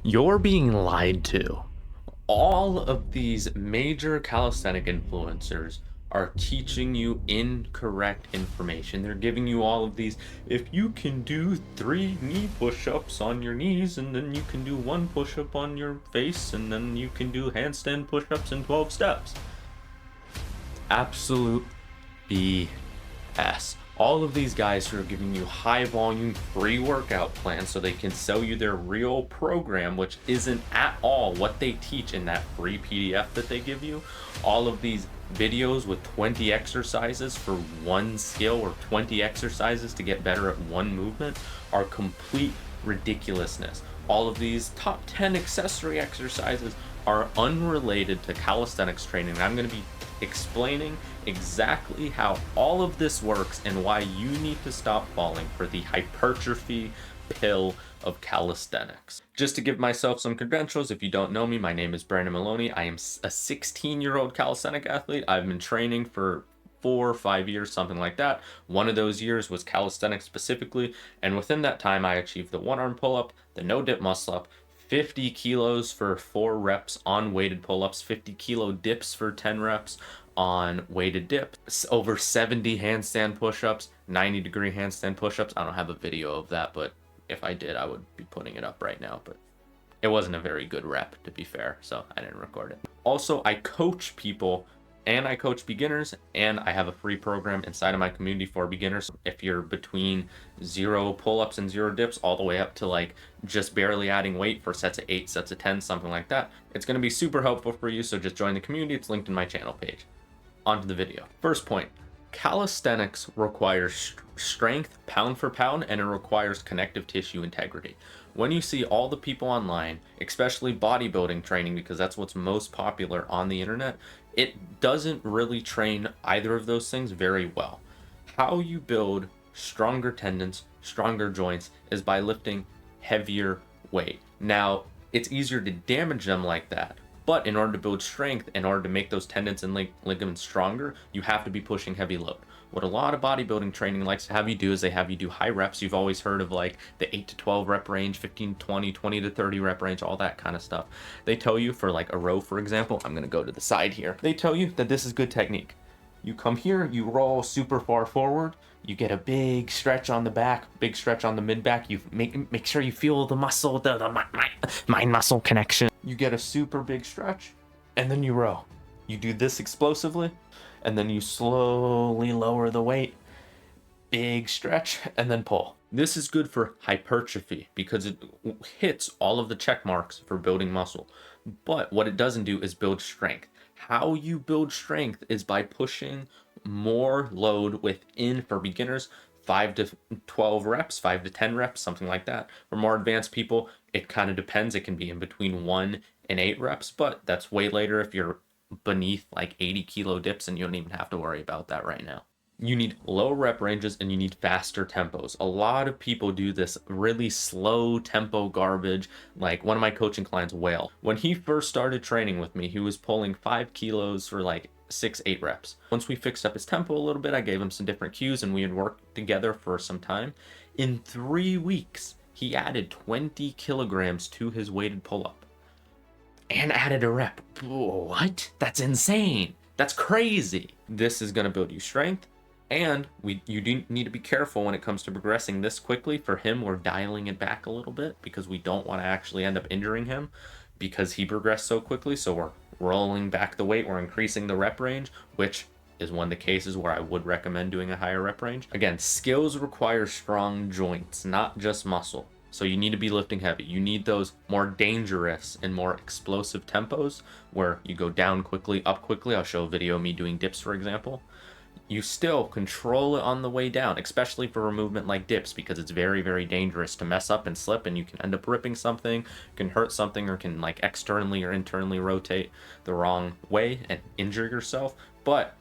You're being lied to. All of these major calisthenic influencers are teaching you incorrect information. They're giving you all of these, if you can do 3 knee push-ups on your knees, and then you can do 1 push-up on your face, and then you can do handstand push-ups in 12 steps. Absolute BS. All of these guys who are giving you high volume free workout plans so they can sell you their real program, which isn't at all what they teach in that free PDF that they give you. All of these videos with 20 exercises for one skill or 20 exercises to get better at one movement are complete ridiculousness. All of these top 10 accessory exercises are unrelated to calisthenics training. I'm going to be explaining exactly how all of this works and why you need to stop falling for the hypertrophy pill of calisthenics. Just to give myself some credentials, if you don't know me, my name is Brandon Maloney. I am a 16-year-old calisthenic athlete. I've been training for 4 or 5 years, something like that. One of those years was calisthenics specifically, and within that time I achieved the 1-arm pull-up, the no-dip muscle-up, 50 kilos for 4 reps on weighted pull-ups, 50 kilo dips for 10 reps on weighted dips, over 70 handstand push-ups, 90-degree handstand push-ups. I don't have a video of that, but if I did, I would be putting it up right now, but it wasn't a very good rep, to be fair, so I didn't record it. Also, I coach people and I coach beginners, and I have a free program inside of my community for beginners. If you're between 0 pull-ups and 0 dips all the way up to like just barely adding weight for sets of 8, sets of 10, something like that, it's going to be super helpful for you. So just join the community. It's linked in my channel page. On to the video. First point, calisthenics requires strength pound for pound, and it requires connective tissue integrity. When you see all the people online, especially bodybuilding training, because that's what's most popular on the internet, it doesn't really train either of those things very well. How you build stronger tendons, stronger joints, is by lifting heavier weight. Now, it's easier to damage them like that, but in order to build strength, in order to make those tendons and ligaments stronger, you have to be pushing heavy load. What a lot of bodybuilding training likes to have you do is they have you do high reps. You've always heard of like the 8 to 12 rep range, 15 to 20, 20 to 30 rep range, all that kind of stuff. They tell you for like a row, for example, I'm going to go to the side here. They tell you that this is good technique. You come here, you roll super far forward, you get a big stretch on the back, big stretch on the mid back. You make sure you feel the muscle, the mind muscle connection. You get a super big stretch, and then you row. You do this explosively, and then you slowly lower the weight, big stretch, and then pull. This is good for hypertrophy because it hits all of the check marks for building muscle. But what it doesn't do is build strength. How you build strength is by pushing more load within, for beginners, 5 to 12 reps, 5 to 10 reps, something like that. For more advanced people, it kind of depends. It can be in between 1 and 8 reps, but that's way later if you're beneath like 80 kilo dips, and you don't even have to worry about that right now. You need low rep ranges and you need faster tempos. A lot of people do this really slow tempo garbage. Like one of my coaching clients, Whale, when he first started training with me, he was pulling 5 kilos for like 6-8 reps. Once we fixed up his tempo a little bit, I gave him some different cues and we had worked together for some time. In 3 weeks, he added 20 kilograms to his weighted pull-up and added a rep. What? That's insane. That's crazy. This is going to build you strength. And you do need to be careful when it comes to progressing this quickly. For him, we're dialing it back a little bit because we don't want to actually end up injuring him because he progressed so quickly. So we're rolling back the weight, we're increasing the rep range, which is one of the cases where I would recommend doing a higher rep range. Again, skills require strong joints, not just muscle. So you need to be lifting heavy. You need those more dangerous and more explosive tempos where you go down quickly, up quickly. I'll show a video of me doing dips, for example. You still control it on the way down, especially for a movement like dips, because it's very, very dangerous to mess up and slip, and you can end up ripping something, can hurt something, or can like externally or internally rotate the wrong way and injure yourself. But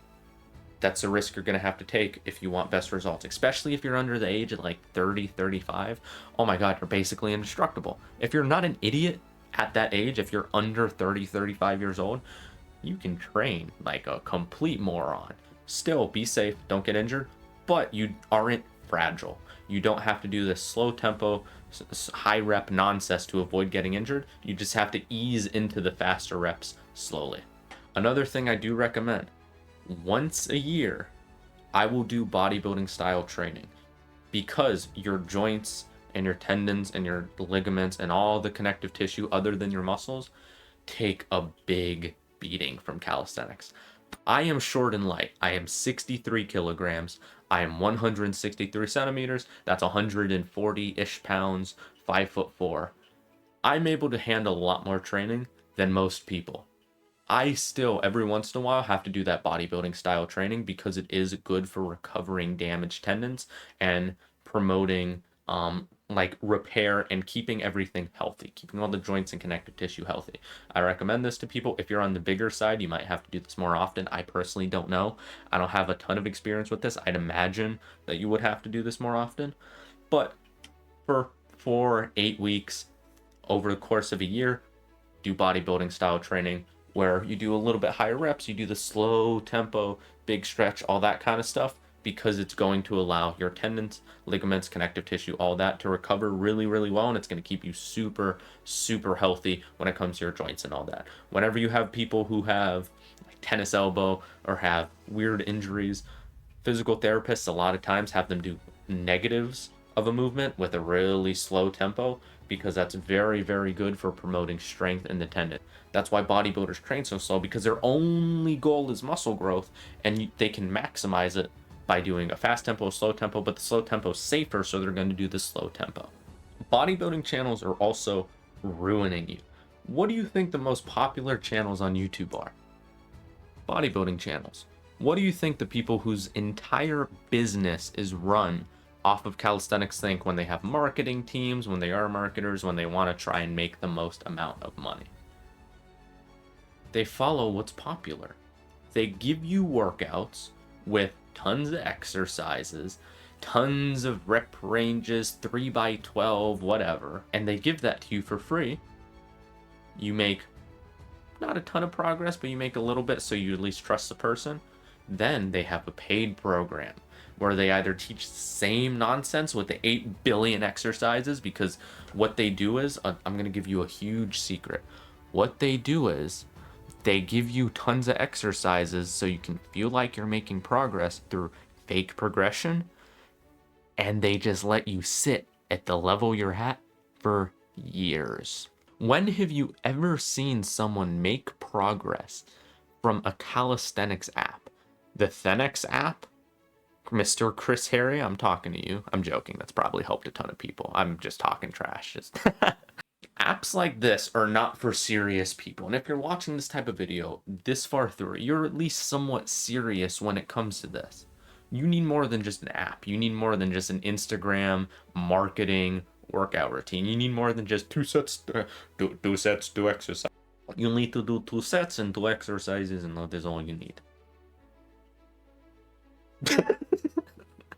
that's a risk you're going to have to take if you want best results, especially if you're under the age of like 30, 35. Oh my God, you're basically indestructible. If you're not an idiot at that age, if you're under 30, 35 years old, you can train like a complete moron. Still be safe, don't get injured, but you aren't fragile. You don't have to do this slow tempo, high rep nonsense to avoid getting injured. You just have to ease into the faster reps slowly. Another thing I do recommend, once a year, I will do bodybuilding style training, because your joints and your tendons and your ligaments and all the connective tissue other than your muscles take a big beating from calisthenics. I am short and light. I am 63 kilograms. I am 163 centimeters. That's 140-ish pounds, 5'4". I'm able to handle a lot more training than most people. I still, every once in a while, have to do that bodybuilding style training because it is good for recovering damaged tendons and promoting like repair and keeping everything healthy, keeping all the joints and connective tissue healthy. I recommend this to people. If you're on the bigger side, you might have to do this more often. I personally don't know. I don't have a ton of experience with this. I'd imagine that you would have to do this more often. But for 4-8 weeks over the course of a year, do bodybuilding style training where you do a little bit higher reps, you do the slow tempo, big stretch, all that kind of stuff, because it's going to allow your tendons, ligaments, connective tissue, all that to recover really, really well, and it's going to keep you super, super healthy when it comes to your joints and all that. Whenever you have people who have like tennis elbow or have weird injuries, physical therapists a lot of times have them do negatives of a movement with a really slow tempo, because that's very, very good for promoting strength in the tendon. That's why bodybuilders train so slow, because their only goal is muscle growth, and they can maximize it by doing a fast tempo, slow tempo, but the slow tempo is safer, so they're going to do the slow tempo. Bodybuilding channels are also ruining you. What do you think the most popular channels on YouTube are? Bodybuilding channels. What do you think the people whose entire business is run off of calisthenics think when they have marketing teams, when they are marketers, when they want to try and make the most amount of money? They follow what's popular. They give you workouts with tons of exercises, tons of rep ranges, 3x12, whatever, and they give that to you for free. You make not a ton of progress, but you make a little bit, so you at least trust the person. Then they have a paid program where they either teach the same nonsense with the 8 billion exercises, because what they do is, I'm going to give you a huge secret. What they do is, they give you tons of exercises so you can feel like you're making progress through fake progression, and they just let you sit at the level you're at for years. When have you ever seen someone make progress from a calisthenics app? The Thenx app? Mr. Chris Harry, I'm talking to you. I'm joking. That's probably helped a ton of people. I'm just talking trash. Apps like this are not for serious people. And if you're watching this type of video this far through, you're at least somewhat serious when it comes to this. You need more than just an app. You need more than just an Instagram marketing workout routine. You need more than just two sets, two exercises. You need to do 2 sets and 2 exercises, and that is all you need.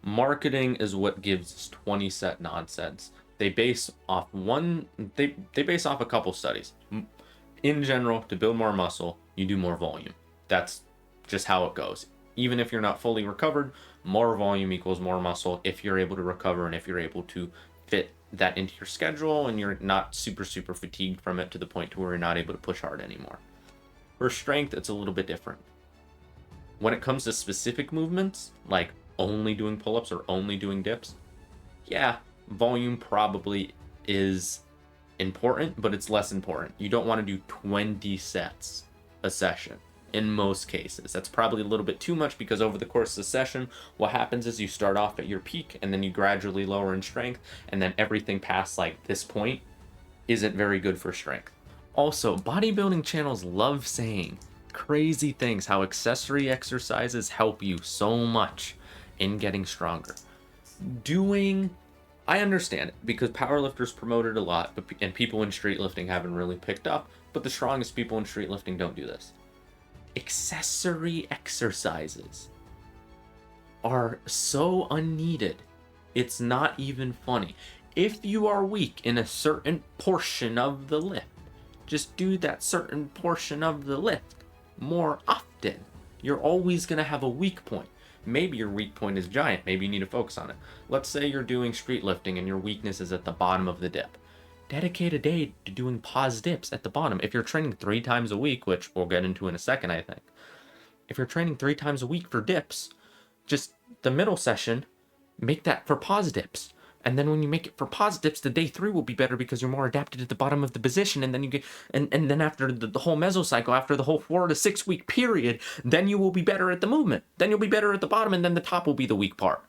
Marketing is what gives 20 set nonsense. They base off they base off a couple studies. In general, to build more muscle, you do more volume. That's just how it goes. Even if you're not fully recovered, more volume equals more muscle if you're able to recover and if you're able to fit that into your schedule and you're not super, super fatigued from it to the point to where you're not able to push hard anymore. For strength, it's a little bit different. When it comes to specific movements, like only doing pull-ups or only doing dips, yeah, volume probably is important, but it's less important. You don't want to do 20 sets a session in most cases. That's probably a little bit too much, because over the course of the session, what happens is you start off at your peak and then you gradually lower in strength, and then everything past like this point isn't very good for strength. Also, bodybuilding channels love saying crazy things, how accessory exercises help you so much in getting stronger. I understand it, because powerlifters promote it a lot, and people in street lifting haven't really picked up, but the strongest people in street lifting don't do this. Accessory exercises are so unneeded, it's not even funny. If you are weak in a certain portion of the lift, just do that certain portion of the lift more often. You're always going to have a weak point. Maybe your weak point is giant. Maybe you need to focus on it. Let's say you're doing street lifting and your weakness is at the bottom of the dip. Dedicate a day to doing pause dips at the bottom. If you're training 3 times a week, which we'll get into in a second, I think. If you're training 3 times a week for dips, just the middle session, make that for pause dips. And then when you make it for pause dips, the day 3 will be better because you're more adapted at the bottom of the position. And then you get, and then after the whole mesocycle, after the whole 4 to 6 week period, then you will be better at the movement. Then you'll be better at the bottom, and then the top will be the weak part.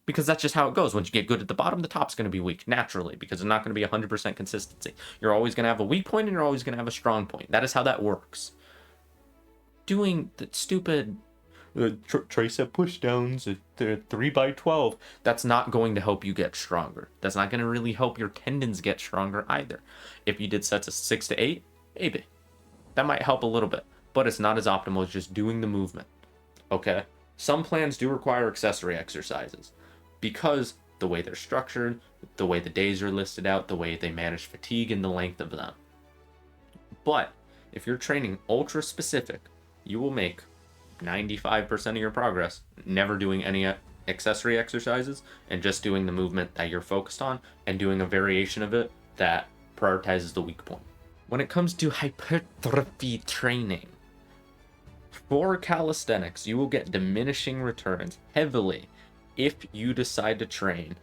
Because that's just how it goes. Once you get good at the bottom, the top's going to be weak naturally, because it's not going to be 100% consistency. You're always going to have a weak point and you're always going to have a strong point. That is how that works. Doing the stupid tricep pushdowns at 3x12, that's not going to help you get stronger. That's not going to really help your tendons get stronger either. If you did sets of 6 to 8, maybe. That might help a little bit, but it's not as optimal as just doing the movement. Okay? Some plans do require accessory exercises, because the way they're structured, the way the days are listed out, the way they manage fatigue and the length of them. But if you're training ultra specific, you will make 95% of your progress never doing any accessory exercises and just doing the movement that you're focused on and doing a variation of it that prioritizes the weak point. When it comes to hypertrophy training, for calisthenics, you will get diminishing returns heavily if you decide to train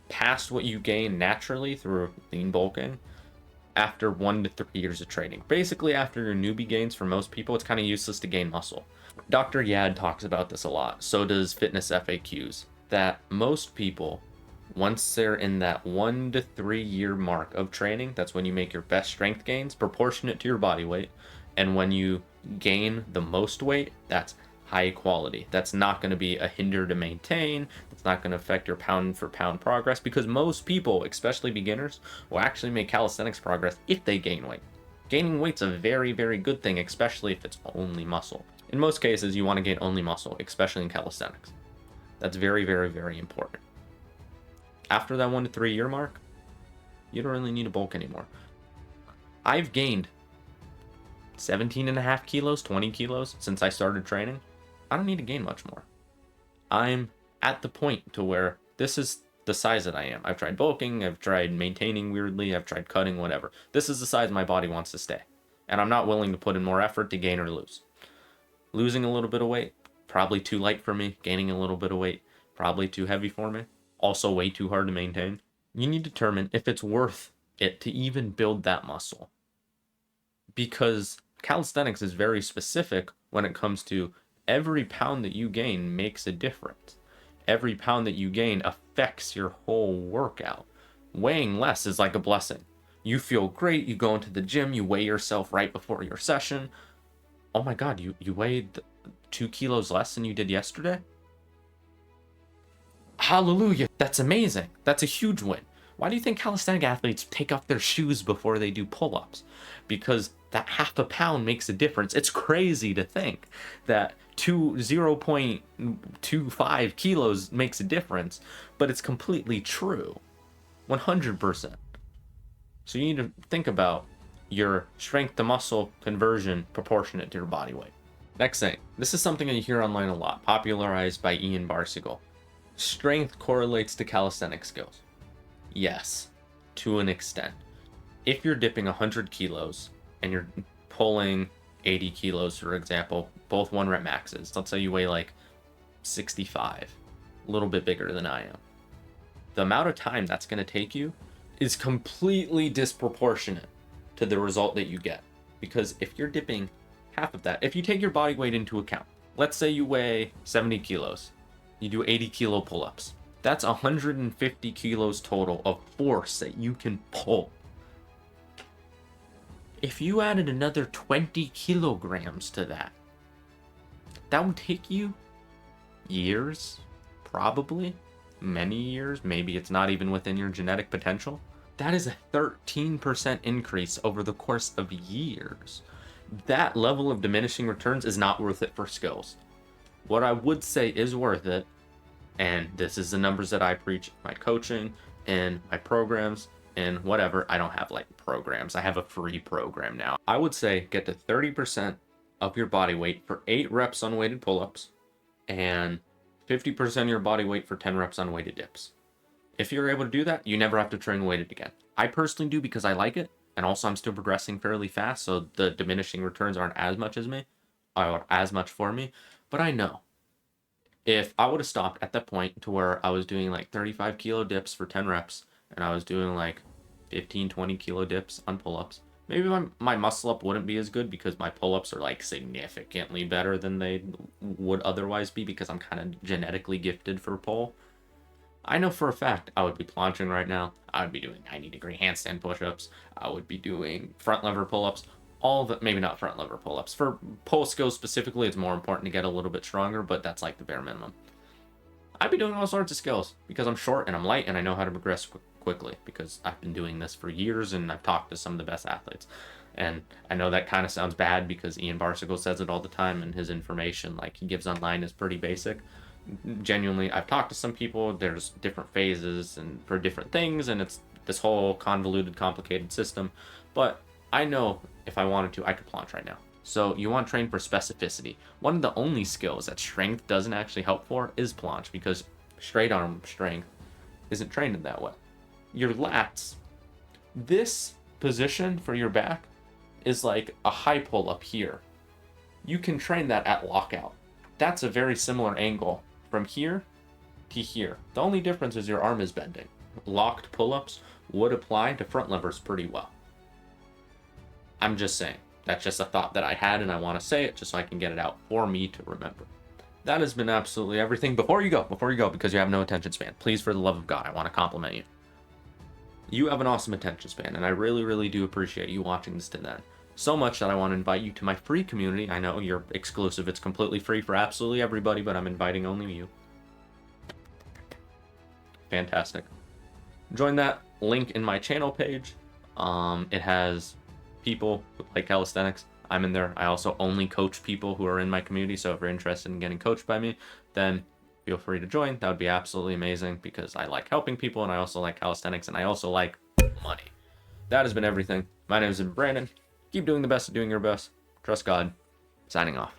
past what you gain naturally through lean bulking after 1 to 3 years of training. Basically, after your newbie gains, for most people, it's kind of useless to gain muscle. Dr. Yad talks about this a lot. So does Fitness FAQs. That most people, once they're in that 1 to 3 year mark of training, that's when you make your best strength gains proportionate to your body weight. And when you gain the most weight, that's high quality. That's not going to be a hinder to maintain. It's not going to affect your pound for pound progress, because most people, especially beginners, will actually make calisthenics progress if they gain weight. Gaining weight's a very, very good thing, especially if it's only muscle. In most cases, you want to gain only muscle, especially in calisthenics. That's very, very, very important. After that 1 to 3 year mark, you don't really need to bulk anymore. I've gained 17.5 kilos, 20 kilos since I started training. I don't need to gain much more. I'm at the point to where this is the size that I am. I've tried bulking, I've tried maintaining weirdly, I've tried cutting, whatever. This is the size my body wants to stay. And I'm not willing to put in more effort to gain or lose. Losing a little bit of weight, probably too light for me. Gaining a little bit of weight, probably too heavy for me. Also way too hard to maintain. You need to determine if it's worth it to even build that muscle. Because calisthenics is very specific when it comes to every pound that you gain makes a difference. Every pound that you gain affects your whole workout. Weighing less is like a blessing. You feel great, you go into the gym, you weigh yourself right before your session. Oh my God, you weighed 2 kilos less than you did yesterday? Hallelujah, that's amazing. That's a huge win. Why do you think calisthenic athletes take off their shoes before they do pull-ups? Because that half a pound makes a difference. It's crazy to think that 0.25 kilos makes a difference, but it's completely true. 100%. So you need to think about your strength to muscle conversion proportionate to your body weight. Next thing, this is something that you hear online a lot, popularized by Ian Barsegal. Strength correlates to calisthenic skills. Yes, to an extent. If you're dipping 100 kilos and you're pulling 80 kilos, for example, both 1 rep maxes, let's say you weigh like 65, a little bit bigger than I am. The amount of time that's going to take you is completely disproportionate to the result that you get. Because if you're dipping half of that, if you take your body weight into account, let's say you weigh 70 kilos, you do 80 kilo pull-ups. That's 150 kilos total of force that you can pull. If you added another 20 kilograms to that, that would take you years, probably, many years. Maybe it's not even within your genetic potential. That is a 13% increase over the course of years. That level of diminishing returns is not worth it for skills. What I would say is worth it, and this is the numbers that I preach in my coaching and my programs and whatever. I don't have like programs. I have a free program now. I would say get to 30% of your body weight for 8 reps unweighted pull-ups and 50% of your body weight for 10 reps on weighted dips. If you're able to do that, you never have to train weighted again. I personally do because I like it, and also I'm still progressing fairly fast, so the diminishing returns aren't as much as me, or as much for me. But I know if I would have stopped at that point to where I was doing like 35 kilo dips for 10 reps, and I was doing like 15, 20 kilo dips on pull-ups, maybe my muscle up wouldn't be as good because my pull-ups are like significantly better than they would otherwise be because I'm kind of genetically gifted for pull. I know for a fact I would be planching right now. I would be doing 90-degree handstand push-ups. I would be doing front lever pull-ups. All of it, maybe not front lever pull-ups. For pull skills specifically, it's more important to get a little bit stronger, but that's like the bare minimum. I'd be doing all sorts of skills because I'm short and I'm light and I know how to progress quickly because I've been doing this for years and I've talked to some of the best athletes. And I know that kind of sounds bad because Ian Barsicle says it all the time and his information like he gives online is pretty basic. Genuinely, I've talked to some people, there's different phases and for different things, and it's this whole convoluted, complicated system, but I know if I wanted to, I could planche right now. So you want to train for specificity. One of the only skills that strength doesn't actually help for is planche, because straight arm strength isn't trained in that way. Your lats, this position for your back is like a high pull up here. You can train that at lockout. That's a very similar angle from here to here. The only difference is your arm is bending. Locked pull-ups would apply to front levers pretty well. I'm just saying. That's just a thought that I had and I want to say it just so I can get it out for me to remember. That has been absolutely everything. Before you go, because you have no attention span, please, for the love of God, I want to compliment you. You have an awesome attention span, and I really, really do appreciate you watching this to the end. So much that I want to invite you to my free community. I know you're exclusive. It's completely free for absolutely everybody, but I'm inviting only you. Fantastic. Join that link in my channel page. It has people who play calisthenics. I'm in there. I also only coach people who are in my community, so if you're interested in getting coached by me, then feel free to join. That would be absolutely amazing because I like helping people and I also like calisthenics and I also like money. That has been everything. My name is Brandon. Keep doing the best at doing your best. Trust God. Signing off.